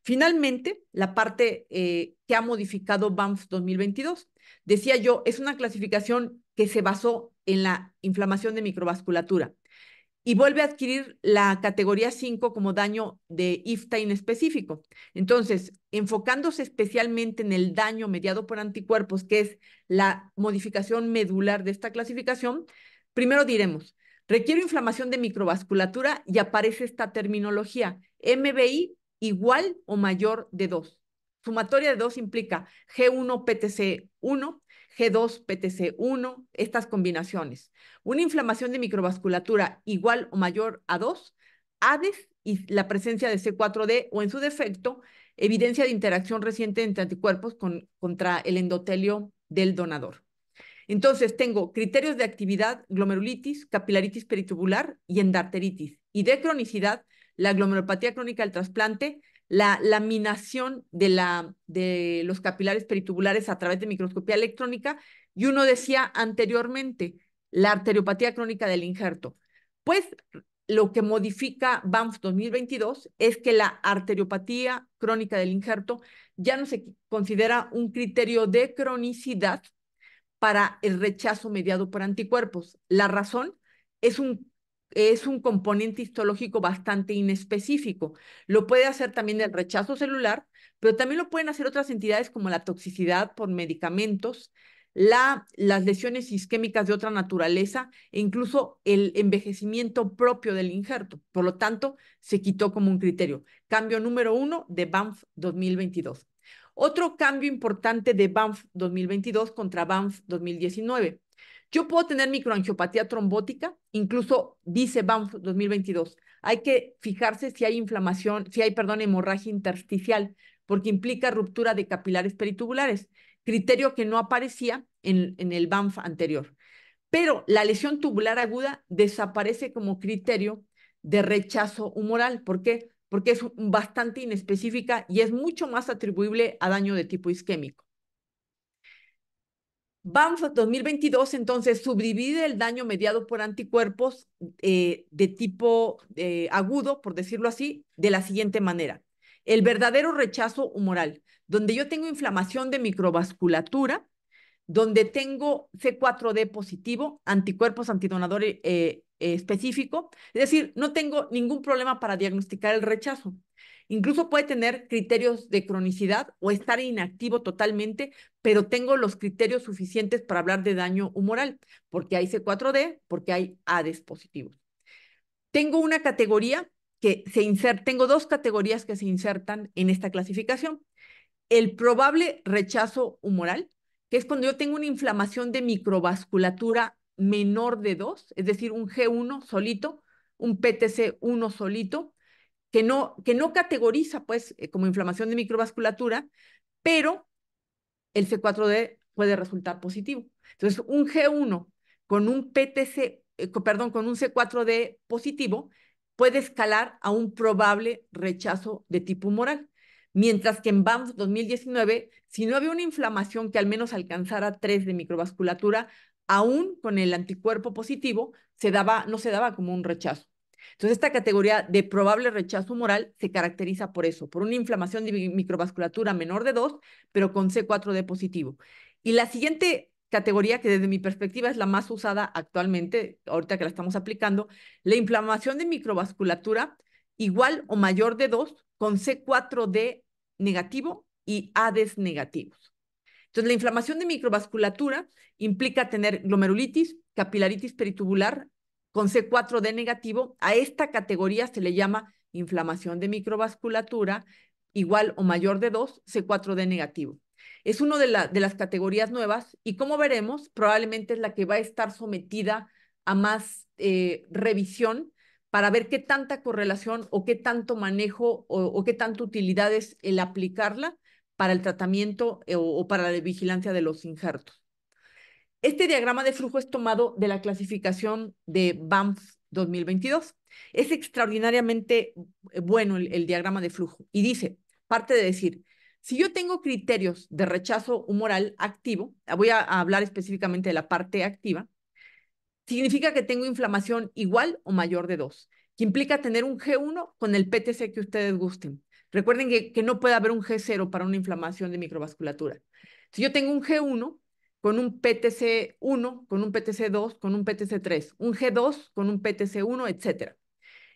Finalmente, la parte que ha modificado BAMF 2022. Decía yo, es una clasificación que se basó en la inflamación de microvasculatura y vuelve a adquirir la categoría 5 como daño de IFTA inespecífico. Entonces, enfocándose especialmente en el daño mediado por anticuerpos, que es la modificación medular de esta clasificación, primero diremos, requiere inflamación de microvasculatura y aparece esta terminología, MBI igual o mayor de 2. Sumatoria de 2 implica G1-PTC1, G2-PTC1, estas combinaciones. Una inflamación de microvasculatura igual o mayor a 2, ADES y la presencia de C4D o en su defecto, evidencia de interacción reciente entre anticuerpos contra el endotelio del donador. Entonces, tengo criterios de actividad, glomerulitis, capilaritis peritubular y endarteritis. Y de cronicidad, la glomerulopatía crónica del trasplante, la laminación de los capilares peritubulares a través de microscopía electrónica, y uno decía anteriormente, la arteriopatía crónica del injerto. Pues lo que modifica BAMF 2022 es que la arteriopatía crónica del injerto ya no se considera un criterio de cronicidad para el rechazo mediado por anticuerpos. La razón es un componente histológico bastante inespecífico. Lo puede hacer también el rechazo celular, pero también lo pueden hacer otras entidades como la toxicidad por medicamentos, las lesiones isquémicas de otra naturaleza e incluso el envejecimiento propio del injerto. Por lo tanto, se quitó como un criterio. Cambio número 1 de BAMF 2022. Otro cambio importante de BAMF 2022 contra BAMF 2019. Yo puedo tener microangiopatía trombótica, incluso dice BAMF 2022. Hay que fijarse si hay inflamación, si hay, perdón, hemorragia intersticial, porque implica ruptura de capilares peritubulares, criterio que no aparecía en el BAMF anterior. Pero la lesión tubular aguda desaparece como criterio de rechazo humoral. ¿Por qué? Porque es bastante inespecífica y es mucho más atribuible a daño de tipo isquémico. BAMF 2022 entonces subdivide el daño mediado por anticuerpos de tipo agudo, por decirlo así, de la siguiente manera. El verdadero rechazo humoral, donde yo tengo inflamación de microvasculatura, donde tengo C4D positivo, anticuerpos antidonador específico, es decir, no tengo ningún problema para diagnosticar el rechazo. Incluso puede tener criterios de cronicidad o estar inactivo totalmente, pero tengo los criterios suficientes para hablar de daño humoral, porque hay C4D, porque hay ADES positivos. Tengo una categoría que se inserta, tengo dos categorías que se insertan en esta clasificación. El probable rechazo humoral, que es cuando yo tengo una inflamación de microvasculatura menor de 2, es decir, un G1 solito, un PTC1 solito, que no categoriza pues como inflamación de microvasculatura, pero el C4D puede resultar positivo. Entonces, un G1 con un PTC, perdón, con un C4D positivo puede escalar a un probable rechazo de tipo humoral. Mientras que en BAMF 2019, si no había una inflamación que al menos alcanzara 3 de microvasculatura, aún con el anticuerpo positivo, no se daba como un rechazo. Entonces, esta categoría de probable rechazo humoral se caracteriza por eso, por una inflamación de microvasculatura menor de 2, pero con C4D positivo. Y la siguiente categoría, que desde mi perspectiva es la más usada actualmente, ahorita que la estamos aplicando, la inflamación de microvasculatura igual o mayor de 2 con C4D negativo y ADES negativos. Entonces, la inflamación de microvasculatura implica tener glomerulitis, capilaritis peritubular con C4D negativo. A esta categoría se le llama inflamación de microvasculatura igual o mayor de 2, C4D negativo. Es una de las categorías nuevas y como veremos, probablemente es la que va a estar sometida a más revisión para ver qué tanta correlación o qué tanto manejo o qué tanta utilidad es el aplicarla para el tratamiento o para la vigilancia de los injertos. Este diagrama de flujo es tomado de la clasificación de BAMF 2022. Es extraordinariamente bueno el diagrama de flujo y dice, parte de decir, si yo tengo criterios de rechazo humoral activo, voy a hablar específicamente de la parte activa, significa que tengo inflamación igual o mayor de 2, que implica tener un G1 con el PTC que ustedes gusten. Recuerden que no puede haber un G0 para una inflamación de microvasculatura. Si yo tengo un G1 con un PTC1, con un PTC2, con un PTC3, un G2 con un PTC1, etcétera.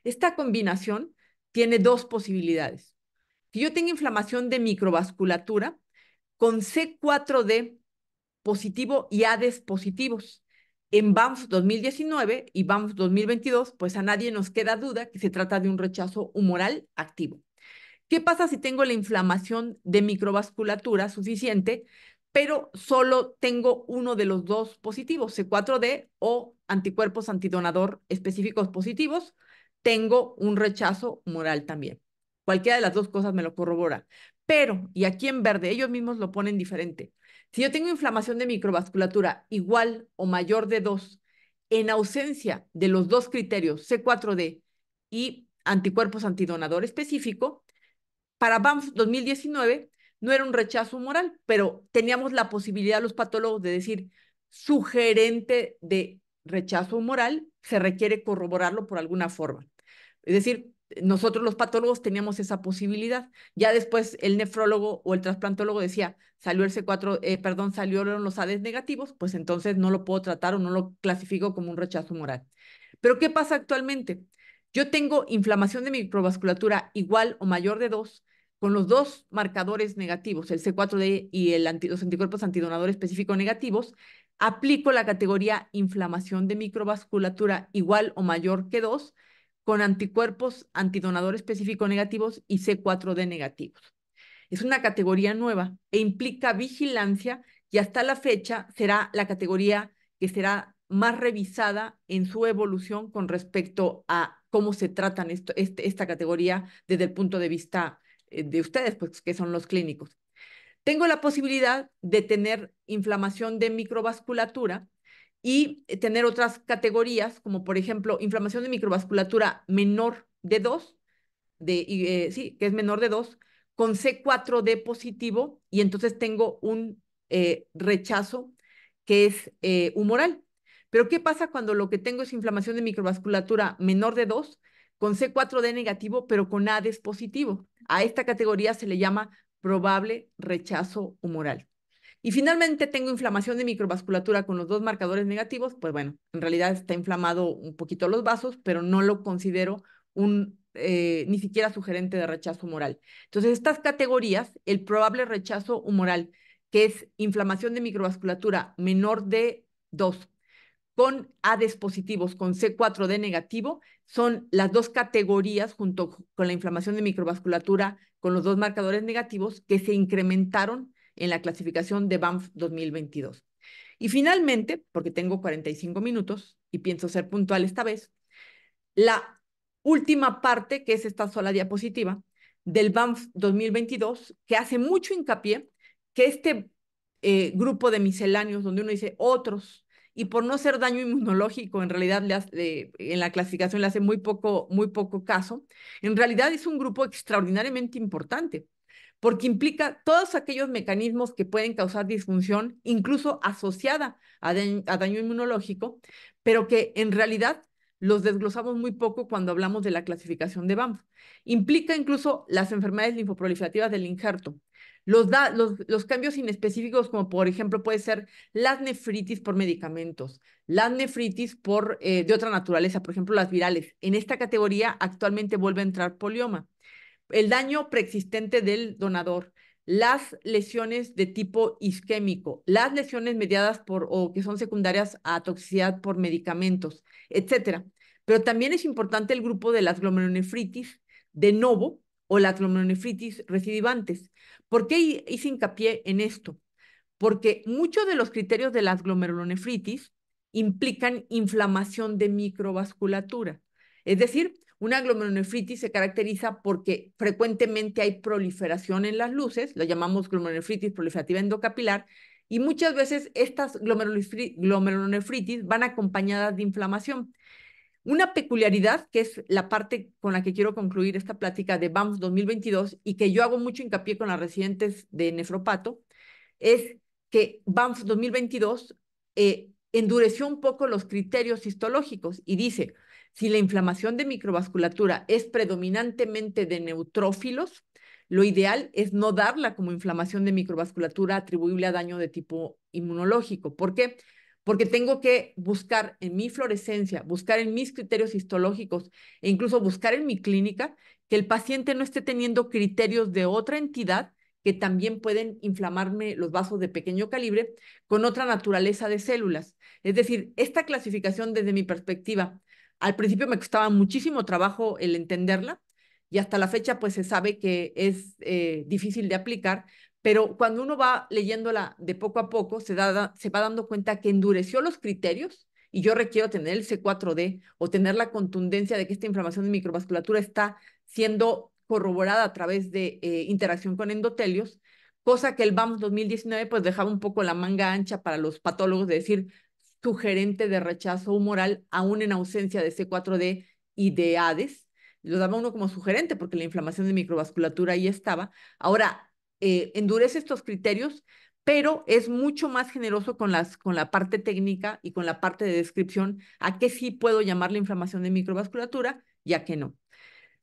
Esta combinación tiene dos posibilidades. Si yo tengo inflamación de microvasculatura con C4D positivo y ADES positivos. En BAMF 2019 y BAMF 2022, pues a nadie nos queda duda que se trata de un rechazo humoral activo. ¿Qué pasa si tengo la inflamación de microvasculatura suficiente, pero solo tengo uno de los dos positivos, C4D o anticuerpos antidonador específicos positivos? Tengo un rechazo humoral también. Cualquiera de las dos cosas me lo corrobora. Pero, y aquí en verde, ellos mismos lo ponen diferente. Si yo tengo inflamación de microvasculatura igual o mayor de 2, en ausencia de los dos criterios C4D y anticuerpos antidonador específico, para BAMF 2019 no era un rechazo moral, pero teníamos la posibilidad los patólogos de decir sugerente de rechazo moral, se requiere corroborarlo por alguna forma. Es decir, nosotros los patólogos teníamos esa posibilidad. Ya después el nefrólogo o el trasplantólogo decía, salió el C4, salieron los ADES negativos, pues entonces no lo puedo tratar o no lo clasifico como un rechazo moral. Pero ¿qué pasa actualmente? Yo tengo inflamación de microvasculatura igual o mayor de 2 con los dos marcadores negativos, el C4D y los anticuerpos antidonador específico negativos, aplico la categoría inflamación de microvasculatura igual o mayor que 2 con anticuerpos antidonador específico negativos y C4D negativos. Es una categoría nueva e implica vigilancia y hasta la fecha será la categoría que será más revisada en su evolución con respecto a cómo se tratan esta categoría desde el punto de vista de ustedes, pues que son los clínicos. Tengo la posibilidad de tener inflamación de microvasculatura y tener otras categorías, como por ejemplo inflamación de microvasculatura menor de 2, sí, que es menor de 2 con C4D positivo, y entonces tengo un rechazo que es humoral. Pero ¿qué pasa cuando lo que tengo es inflamación de microvasculatura menor de 2 con C4D negativo, pero con ADES positivo? A esta categoría se le llama probable rechazo humoral. Y finalmente tengo inflamación de microvasculatura con los dos marcadores negativos, pues bueno, en realidad está inflamado un poquito los vasos, pero no lo considero ni siquiera sugerente de rechazo humoral. Entonces, estas categorías, el probable rechazo humoral, que es inflamación de microvasculatura menor de 2 con ADES positivos, con C4D negativo, son las dos categorías junto con la inflamación de microvasculatura con los dos marcadores negativos que se incrementaron en la clasificación de BAMF 2022. Y finalmente, porque tengo 45 minutos y pienso ser puntual esta vez, la última parte, que es esta sola diapositiva, del BAMF 2022, que hace mucho hincapié que este grupo de misceláneos, donde uno dice otros, y por no ser daño inmunológico, en realidad en la clasificación le hace muy poco caso, en realidad es un grupo extraordinariamente importante, porque implica todos aquellos mecanismos que pueden causar disfunción, incluso asociada a daño inmunológico, pero que en realidad los desglosamos muy poco cuando hablamos de la clasificación de BAMF. Implica incluso las enfermedades linfoproliferativas del injerto, los cambios inespecíficos, como por ejemplo puede ser las nefritis por medicamentos, las nefritis de otra naturaleza, por ejemplo las virales. En esta categoría actualmente vuelve a entrar polioma. El daño preexistente del donador, las lesiones de tipo isquémico, las lesiones mediadas o que son secundarias a toxicidad por medicamentos, etcétera. Pero también es importante el grupo de las glomerulonefritis de novo o las glomerulonefritis recidivantes. ¿Por qué hice hincapié en esto? Porque muchos de los criterios de las glomerulonefritis implican inflamación de microvasculatura. Es decir, una glomerulonefritis se caracteriza porque frecuentemente hay proliferación en las luces, la llamamos glomerulonefritis proliferativa endocapilar, y muchas veces estas glomerulonefritis van acompañadas de inflamación. Una peculiaridad, que es la parte con la que quiero concluir esta plática de BAMF 2022 y que yo hago mucho hincapié con las residentes de nefropato, es que BAMF 2022 endureció un poco los criterios histológicos y dice, si la inflamación de microvasculatura es predominantemente de neutrófilos, lo ideal es no darla como inflamación de microvasculatura atribuible a daño de tipo inmunológico. ¿Por qué? Porque tengo que buscar en mi fluorescencia, buscar en mis criterios histológicos e incluso buscar en mi clínica que el paciente no esté teniendo criterios de otra entidad que también pueden inflamarme los vasos de pequeño calibre con otra naturaleza de células. Es decir, esta clasificación desde mi perspectiva, al principio me costaba muchísimo trabajo el entenderla y hasta la fecha pues se sabe que es difícil de aplicar, pero cuando uno va leyéndola de poco a poco se va dando cuenta que endureció los criterios y yo requiero tener el C4D o tener la contundencia de que esta inflamación de microvasculatura está siendo corroborada a través de interacción con endotelios, cosa que el BAMS 2019 pues dejaba un poco la manga ancha para los patólogos de decir sugerente de rechazo humoral aún en ausencia de C4D y de ADES. Lo daba uno como sugerente porque la inflamación de microvasculatura ahí estaba. Ahora, endurece estos criterios, pero es mucho más generoso con la parte técnica y con la parte de descripción a qué sí puedo llamar la inflamación de microvasculatura y a qué no.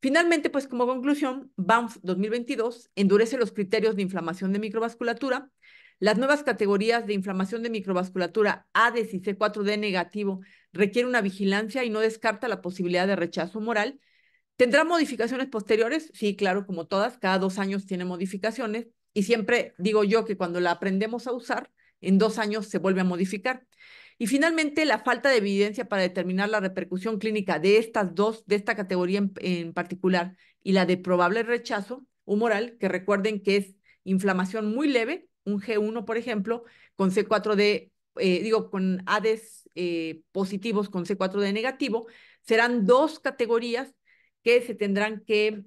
Finalmente, pues como conclusión, BAMF 2022 endurece los criterios de inflamación de microvasculatura. Las nuevas categorías de inflamación de microvasculatura ADES y C4D negativo requieren una vigilancia y no descarta la posibilidad de rechazo moral. ¿Tendrá modificaciones posteriores? Sí, claro, como todas, cada 2 años tiene modificaciones y siempre digo yo que cuando la aprendemos a usar, en 2 años se vuelve a modificar. Y finalmente, la falta de evidencia para determinar la repercusión clínica de estas dos, de esta categoría en particular, y la de probable rechazo humoral, que recuerden que es inflamación muy leve, un G1, por ejemplo, con C4D, con ADES positivos con C4D negativo, serán dos categorías que se tendrán que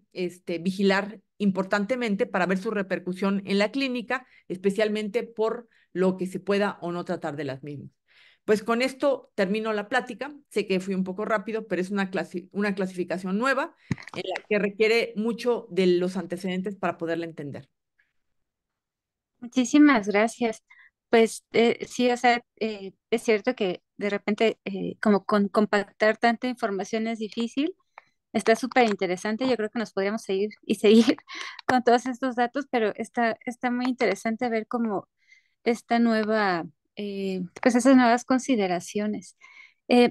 vigilar importantemente para ver su repercusión en la clínica, especialmente por lo que se pueda o no tratar de las mismas. Pues con esto termino la plática. Sé que fui un poco rápido, pero es una clasificación nueva en la que requiere mucho de los antecedentes para poderla entender. Muchísimas gracias. Pues sí, o sea, es cierto que de repente como compactar tanta información es difícil. Está súper interesante. Yo creo que nos podríamos seguir y seguir con todos estos datos, pero está muy interesante ver cómo esta nueva, pues esas nuevas consideraciones.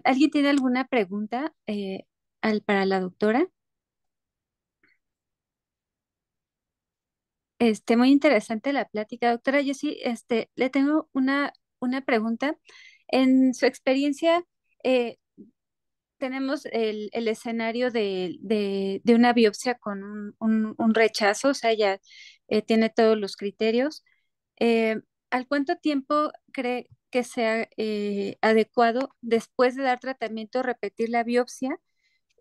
¿Alguien tiene alguna pregunta para la doctora? Muy interesante la plática, doctora. Yo sí, le tengo una pregunta. En su experiencia, eh, tenemos el escenario de una biopsia con un rechazo, o sea, ya tiene todos los criterios. Eh, ¿Al cuánto tiempo cree que sea adecuado después de dar tratamiento repetir la biopsia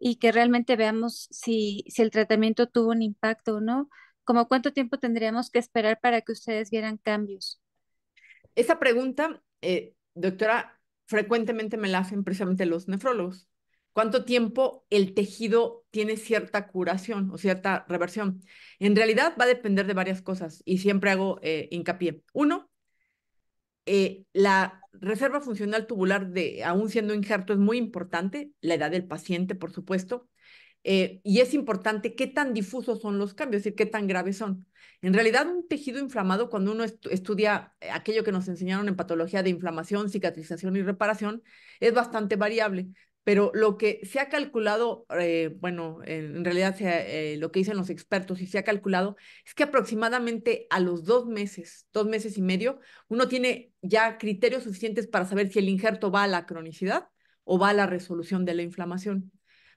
y que realmente veamos si el tratamiento tuvo un impacto o no? ¿Cómo cuánto tiempo tendríamos que esperar para que ustedes vieran cambios? Esa pregunta, doctora, frecuentemente me la hacen precisamente los nefrólogos. ¿Cuánto tiempo el tejido tiene cierta curación o cierta reversión? En realidad va a depender de varias cosas y siempre hago hincapié. Uno, la reserva funcional tubular de, aún siendo injerto, es muy importante, la edad del paciente, por supuesto, y es importante qué tan difusos son los cambios, es decir, qué tan graves son. En realidad, un tejido inflamado, cuando uno estudia aquello que nos enseñaron en patología de inflamación, cicatrización y reparación, es bastante variable. Pero lo que se ha calculado, bueno, en realidad lo que dicen los expertos y se ha calculado es que aproximadamente a los 2 meses, 2 meses y medio, uno tiene ya criterios suficientes para saber si el injerto va a la cronicidad o va a la resolución de la inflamación.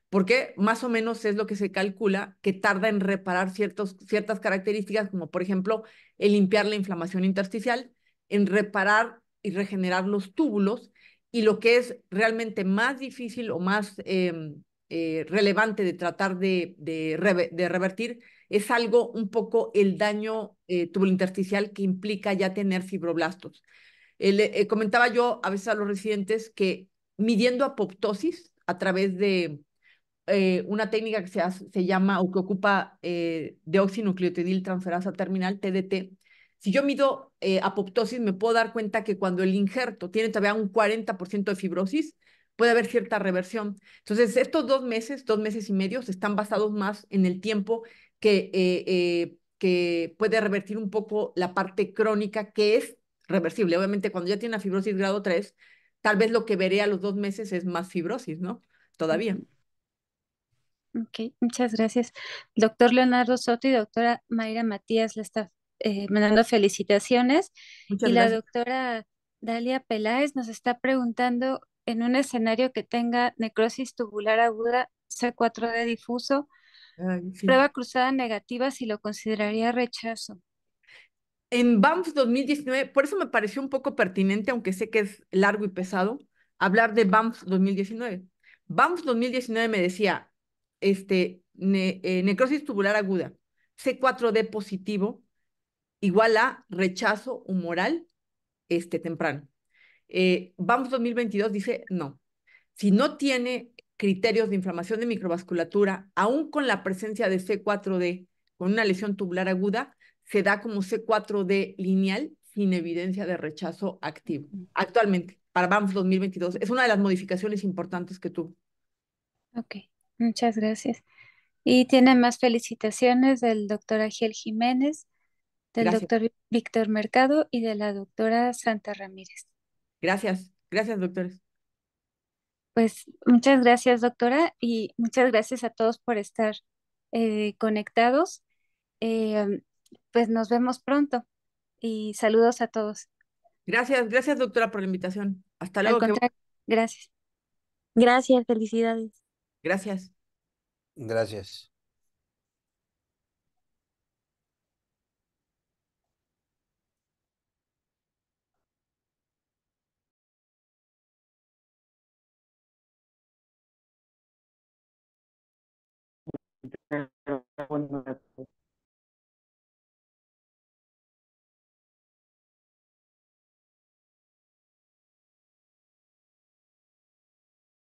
Porque más o menos es lo que se calcula que tarda en reparar ciertas características, como por ejemplo el limpiar la inflamación intersticial, en reparar y regenerar los túbulos, y lo que es realmente más difícil o más relevante de tratar de revertir es algo un poco el daño tubulointersticial que implica ya tener fibroblastos. Comentaba yo a veces a los residentes que midiendo apoptosis a través de una técnica que se llama o que ocupa deoxinucleotidil transferasa terminal, TDT. Si yo mido apoptosis, me puedo dar cuenta que cuando el injerto tiene todavía un 40% de fibrosis, puede haber cierta reversión. Entonces, estos 2 meses, 2 meses y medio, están basados más en el tiempo que puede revertir un poco la parte crónica que es reversible. Obviamente, cuando ya tiene una fibrosis grado 3, tal vez lo que veré a los 2 meses es más fibrosis, ¿no? Todavía. Ujú. Ok, muchas gracias. Doctor Leonardo Soto y doctora Mayra Matías le está mandando felicitaciones. Muchas Y la gracias. doctora Dalia Peláez nos está preguntando, en un escenario que tenga necrosis tubular aguda, C4D difuso, Ay, sí. prueba cruzada negativa, si lo consideraría rechazo. En BAMF 2019, por eso me pareció un poco pertinente, aunque sé que es largo y pesado, hablar de BAMF 2019. BAMF 2019 me decía, necrosis tubular aguda, C4D positivo, igual a rechazo humoral, temprano. BAMF 2022 dice, no, si no tiene criterios de inflamación de microvasculatura, aún con la presencia de C4D con una lesión tubular aguda, se da como C4D lineal sin evidencia de rechazo activo. Actualmente, para BAMF 2022, es una de las modificaciones importantes que tuvo. Ok, muchas gracias. Y tiene más felicitaciones del doctor Agiel Jiménez, del Gracias, doctor Víctor Mercado y de la doctora Santa Ramírez. gracias, gracias, doctores. Pues muchas gracias, doctora, y muchas gracias a todos por estar conectados. Eh, pues nos vemos pronto y saludos a todos. Gracias, gracias, doctora, por la invitación. Hasta Al luego, contrario, gracias. Gracias, felicidades. gracias. Gracias.